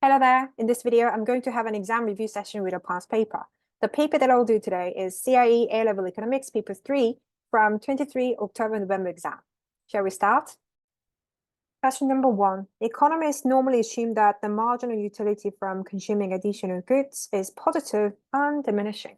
Hello there. In this video, I'm going to have an exam review session with a past paper. The paper that I'll do today is CIE A-Level Economics Paper 3 from 23 October-November exam. Shall we start? Question number 1. Economists normally assume that the marginal utility from consuming additional goods is positive and diminishing.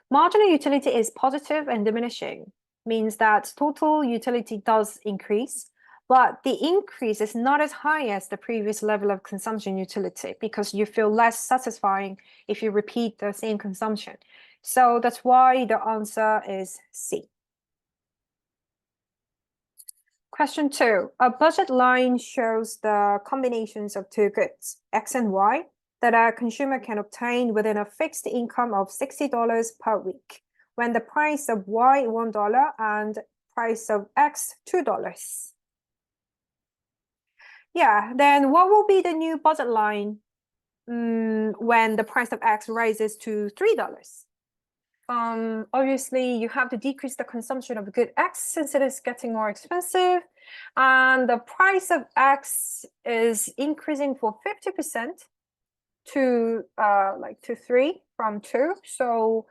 Marginal utility is positive and diminishing, means that total utility does increase, but the increase is not as high as the previous level of consumption utility because you feel less satisfying if you repeat the same consumption. So that's why the answer is C. Question 2. A budget line shows the combinations of two goods, X and Y, that a consumer can obtain within a fixed income of $60 per week, when the price of Y $1 and price of X $2. Yeah, then what will be the new budget line when the price of X rises to $3? Obviously, you have to decrease the consumption of good X since it is getting more expensive. And the price of X is increasing for 50% to 3 from 2. So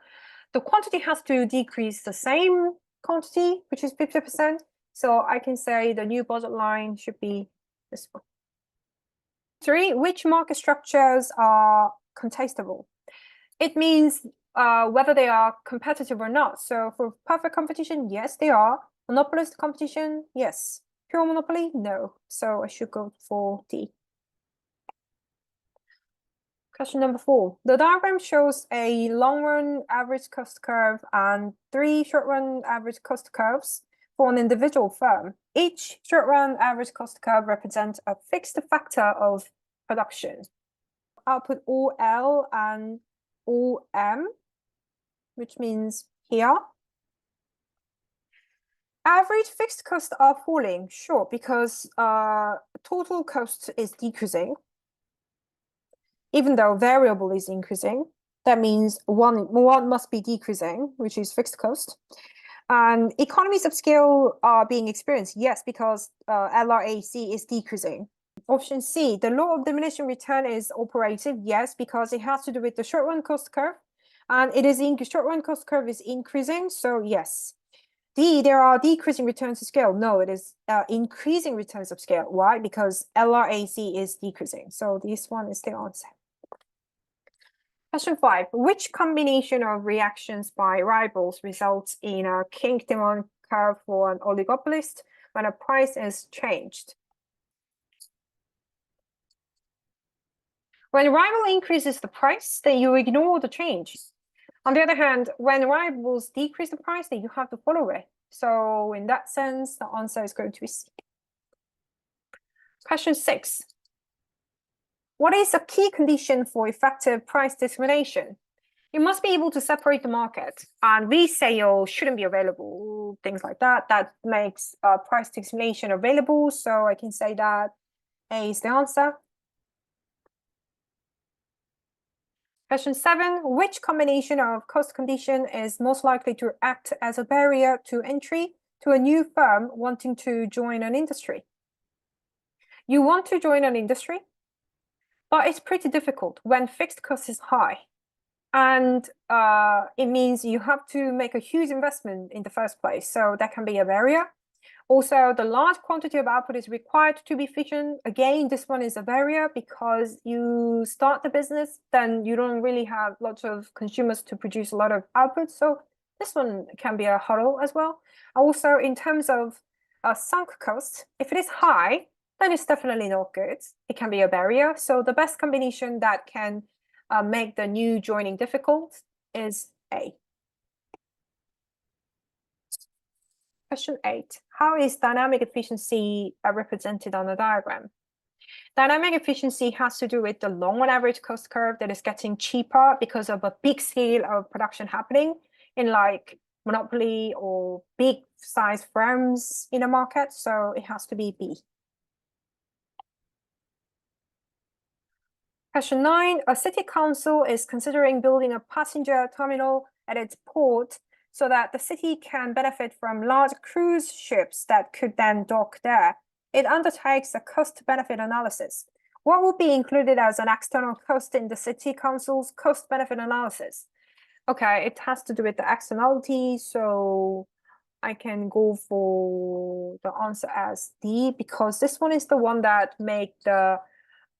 the quantity has to decrease the same quantity, which is 50%. So I can say the new budget line should be this one. 3, which market structures are contestable? It means whether they are competitive or not. So for perfect competition, yes, they are. Monopolist competition, yes. Pure monopoly, no. So I should go for D. Question number 4. The diagram shows a long-run average cost curve and 3 short-run average cost curves for an individual firm. Each short-run average cost curve represents a fixed factor of production. I'll put OL and OM, which means here. Average fixed costs are falling, sure, because total cost is decreasing. Even though variable is increasing, that means one must be decreasing, which is fixed cost. And economies of scale are being experienced, yes, because LRAC is decreasing. Option C, the law of diminishing return is operative, yes, because it has to do with the short-run cost curve, and it is short-run cost curve is increasing, so yes. D, there are decreasing returns of scale. No, it is increasing returns of scale. Why? Because LRAC is decreasing. So this one is the answer. Question 5. Which combination of reactions by rivals results in a kink demand curve for an oligopolist when a price is changed? When a rival increases the price, then you ignore the change. On the other hand, when rivals decrease the price, then you have to follow it. So in that sense, the answer is going to be C. Question 6. What is a key condition for effective price discrimination? You must be able to separate the market, and resale shouldn't be available, things like that. That makes price discrimination available, so I can say that A is the answer. Question 7, which combination of cost condition is most likely to act as a barrier to entry to a new firm wanting to join an industry? You want to join an industry, but it's pretty difficult when fixed cost is high. And it means you have to make a huge investment in the first place. So that can be a barrier. Also, the large quantity of output is required to be efficient. Again, this one is a barrier because you start the business, then you don't really have lots of consumers to produce a lot of output. So this one can be a hurdle as well. Also, in terms of sunk cost, if it is high, then it's definitely not good. It can be a barrier. So the best combination that can make the new joining difficult is A. Question 8. How is dynamic efficiency represented on the diagram? Dynamic efficiency has to do with the long-run average cost curve that is getting cheaper because of a big scale of production happening in like monopoly or big size firms in a market. So it has to be B. Question 9. A city council is considering building a passenger terminal at its port so that the city can benefit from large cruise ships that could then dock there. It undertakes a cost-benefit analysis. What will be included as an external cost in the city council's cost benefit analysis? Okay, it has to do with the externality, so I can go for the answer as D, because this one is the one that make the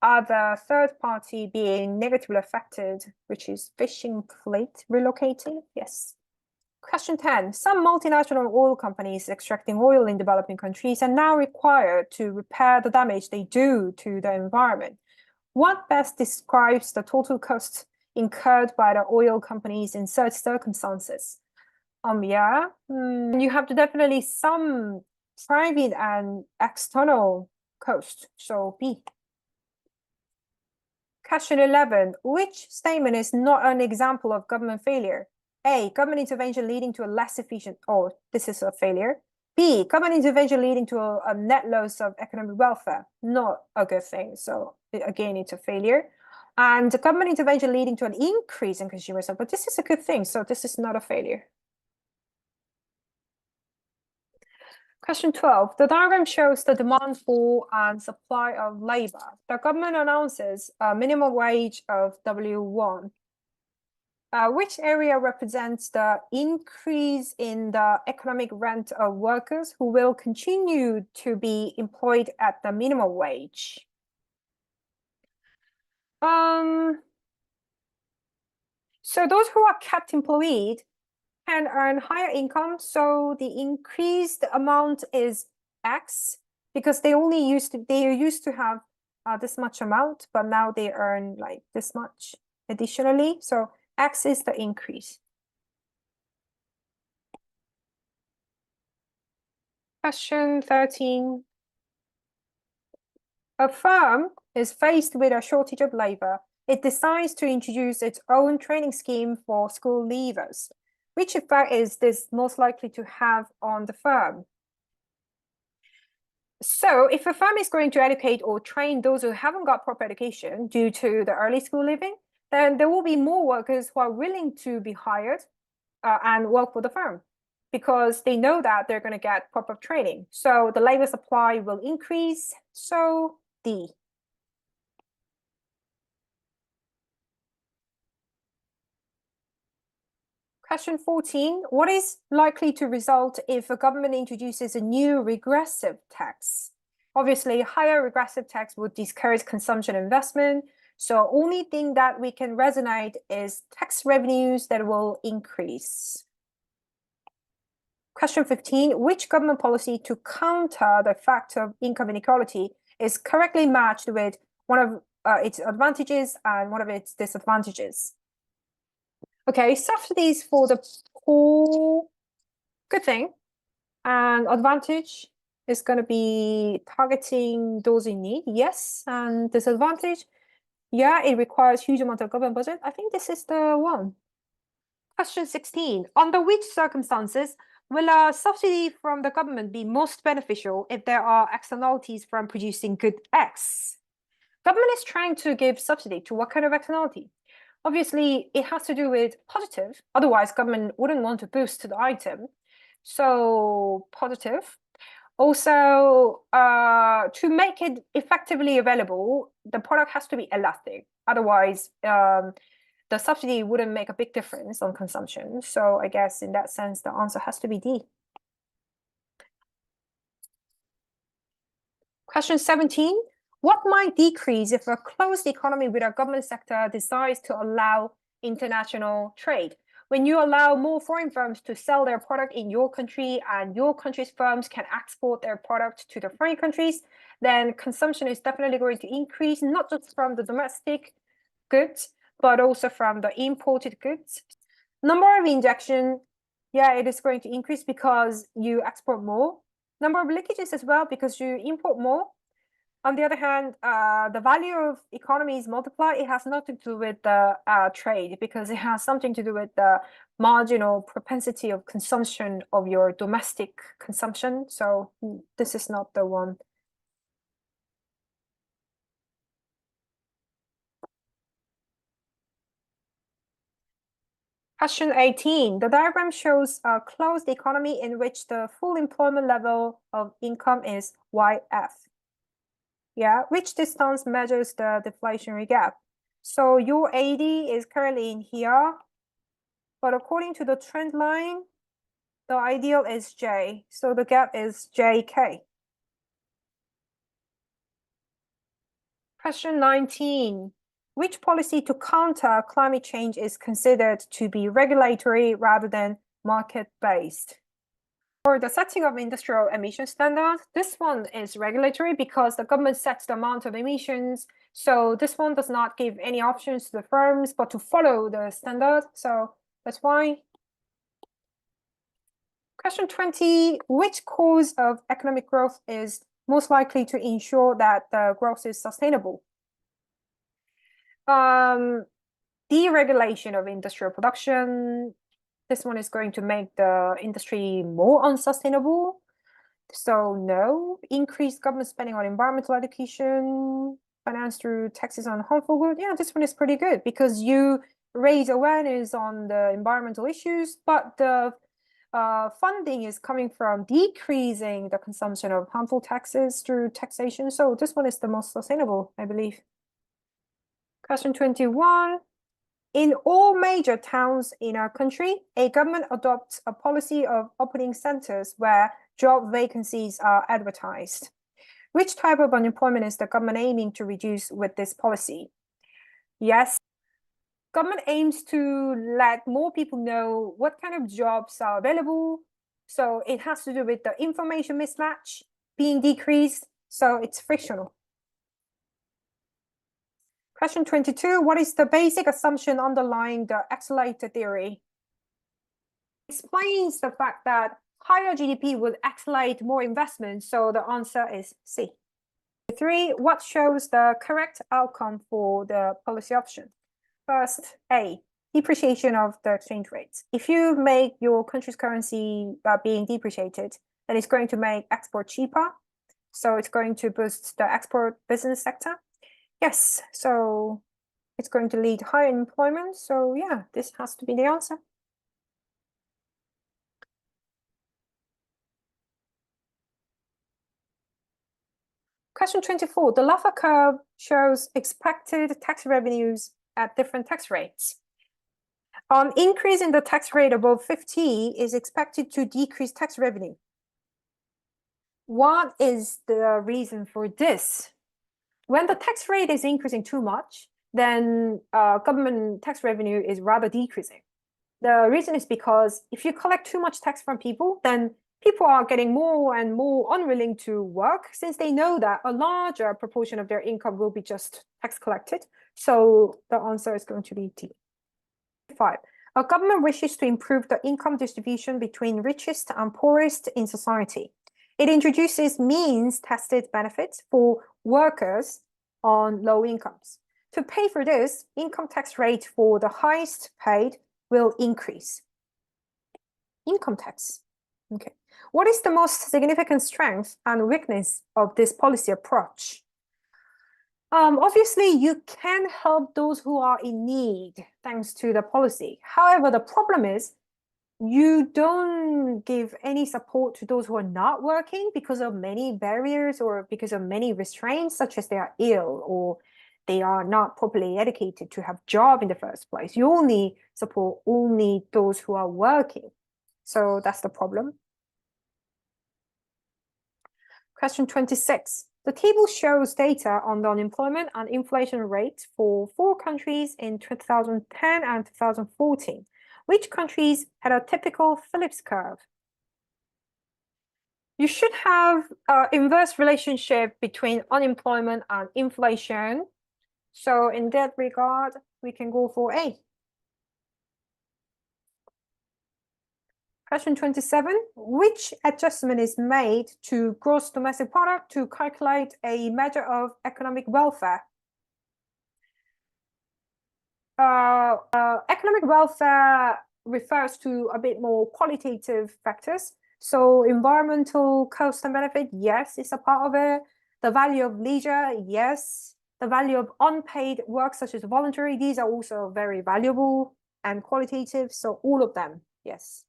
other third party being negatively affected, which is fishing fleet relocating. Yes. Question 10. Some multinational oil companies extracting oil in developing countries are now required to repair the damage they do to the environment. What best describes the total cost incurred by the oil companies in such circumstances? Yeah, you have to definitely some private and external cost. So B. Question 11. Which statement is not an example of government failure? A. Government intervention leading to a less efficient, oh, this is a failure. B. Government intervention leading to a net loss of economic welfare. Not a good thing. So again, it's a failure. And government intervention leading to an increase in consumer sales. But this is a good thing. So this is not a failure. Question 12. The diagram shows the demand for and supply of labor. The government announces a minimum wage of W1. Which area represents the increase in the economic rent of workers who will continue to be employed at the minimum wage? So those who are kept employed can earn higher income. So the increased amount is X, because they used to have this much amount, but now they earn like this much additionally. So X is the increase. Question 13. A firm is faced with a shortage of labor. It decides to introduce its own training scheme for school leavers. Which effect is this most likely to have on the firm? So if a firm is going to educate or train those who haven't got proper education due to the early school leaving, then there will be more workers who are willing to be hired and work for the firm, because they know that they're going to get proper training. So the labor supply will increase. So D. Question 14. What is likely to result if a government introduces a new regressive tax? Obviously, higher regressive tax would discourage consumption and investment. So only thing that we can resonate is tax revenues that will increase. Question 15. Which government policy to counter the effect of income inequality is correctly matched with one of its advantages and one of its disadvantages? Okay, subsidies for the poor, good thing. And advantage is going to be targeting those in need. Yes. And disadvantage, yeah, it requires huge amount of government budget. I think this is the one. Question 16. Under which circumstances will a subsidy from the government be most beneficial if there are externalities from producing good X? Government is trying to give subsidy to what kind of externality? Obviously, it has to do with positive. Otherwise, government wouldn't want to boost the item. So positive. Also, to make it effectively available, the product has to be elastic. Otherwise, the subsidy wouldn't make a big difference on consumption. So I guess in that sense, the answer has to be D. Question 17. What might decrease if a closed economy with a government sector decides to allow international trade? When you allow more foreign firms to sell their product in your country and your country's firms can export their product to the foreign countries, then consumption is definitely going to increase, not just from the domestic goods, but also from the imported goods. Number of injection, yeah, it is going to increase because you export more. Number of leakages as well, because you import more. On the other hand, the value of economies multiply. It has nothing to do with the trade, because it has something to do with the marginal propensity of consumption of your domestic consumption. So this is not the one. Question 18. The diagram shows a closed economy in which the full employment level of income is YF. Yeah, which distance measures the deflationary gap? So your AD is currently in here, but according to the trend line, the ideal is J, so the gap is JK. Question 19. Which policy to counter climate change is considered to be regulatory rather than market-based? For the setting of industrial emission standards, this one is regulatory because the government sets the amount of emissions. So this one does not give any options to the firms, but to follow the standard. So that's why. Question 20, which cause of economic growth is most likely to ensure that the growth is sustainable? Deregulation of industrial production. This one is going to make the industry more unsustainable. So no. Increased government spending on environmental education, financed through taxes on harmful goods. Yeah, this one is pretty good because you raise awareness on the environmental issues, but the funding is coming from decreasing the consumption of harmful taxes through taxation. So this one is the most sustainable, I believe. Question 21. In all major towns in our country, a government adopts a policy of opening centers where job vacancies are advertised. Which type of unemployment is the government aiming to reduce with this policy? Yes, government aims to let more people know what kind of jobs are available. So it has to do with the information mismatch being decreased. So it's frictional. Question 22, what is the basic assumption underlying the accelerator theory? It explains the fact that higher GDP would accelerate more investment, so the answer is C. 3, what shows the correct outcome for the policy option? First, A, depreciation of the exchange rates. If you make your country's currency being depreciated, then it's going to make export cheaper. So it's going to boost the export business sector. Yes, so it's going to lead to higher employment. So yeah, this has to be the answer. Question 24, the Laffer curve shows expected tax revenues at different tax rates. An increase in the tax rate above 50 is expected to decrease tax revenue. What is the reason for this? When the tax rate is increasing too much, then government tax revenue is rather decreasing. The reason is because if you collect too much tax from people, then people are getting more and more unwilling to work since they know that a larger proportion of their income will be just tax collected. So the answer is going to be D. 5. A government wishes to improve the income distribution between richest and poorest in society. It introduces means-tested benefits for workers on low incomes. To pay for this, income tax rate for the highest paid will increase. Income tax. Okay. What is the most significant strength and weakness of this policy approach? Obviously, you can help those who are in need thanks to the policy. However, the problem is you don't give any support to those who are not working because of many barriers or because of many restraints, such as they are ill or they are not properly educated to have a job in the first place. You only support only those who are working. So that's the problem. Question 26. The table shows data on the unemployment and inflation rate for 4 countries in 2010 and 2014. Which countries had a typical Phillips curve? You should have an inverse relationship between unemployment and inflation. So in that regard, we can go for A. Question 27, which adjustment is made to gross domestic product to calculate a measure of economic welfare? Economic welfare refers to a bit more qualitative factors. So environmental cost and benefit, yes, it's a part of it. The value of leisure, yes. The value of unpaid work, such as voluntary, these are also very valuable and qualitative. So all of them, yes.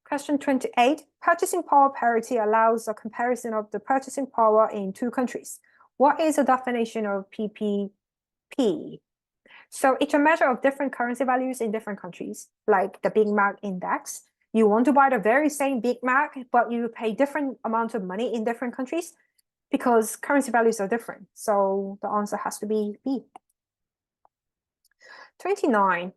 Question 28, purchasing power parity allows a comparison of the purchasing power in 2 countries. What is the definition of PPP? So it's a measure of different currency values in different countries, like the Big Mac index. You want to buy the very same Big Mac, but you pay different amounts of money in different countries because currency values are different. So the answer has to be B. 29.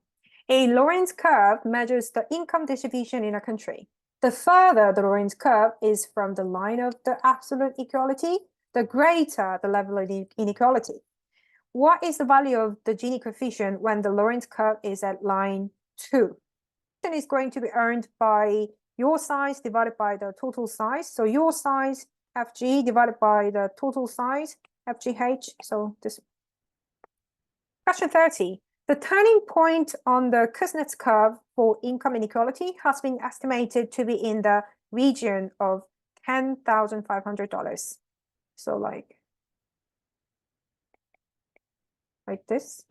A Lorenz curve measures the income distribution in a country. The further the Lorenz curve is from the line of the absolute equality, the greater the level of inequality. What is the value of the Gini coefficient when the Lorenz curve is at line 2? It is going to be earned by your size divided by the total size. So your size, FG, divided by the total size, FGH. So this. Question 30. The turning point on the Kuznets curve for income inequality has been estimated to be in the region of $10,500. So like this.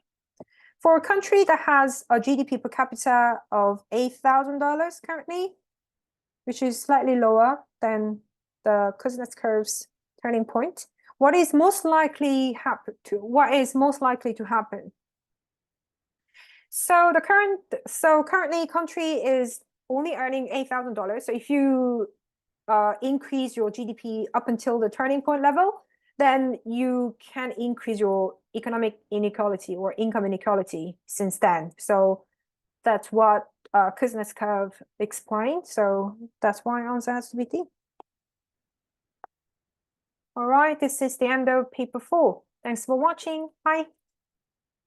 For a country that has a GDP per capita of $8,000 currently, which is slightly lower than the Kuznets curve's turning point, what is most likely to happen? So currently country is only earning $8,000. So if you increase your GDP up until the turning point level, then you can increase your economic inequality or income inequality since then. So that's what Kuznets curve explained. So that's why answer has to be D. All right, this is the end of paper 4. Thanks for watching. Bye.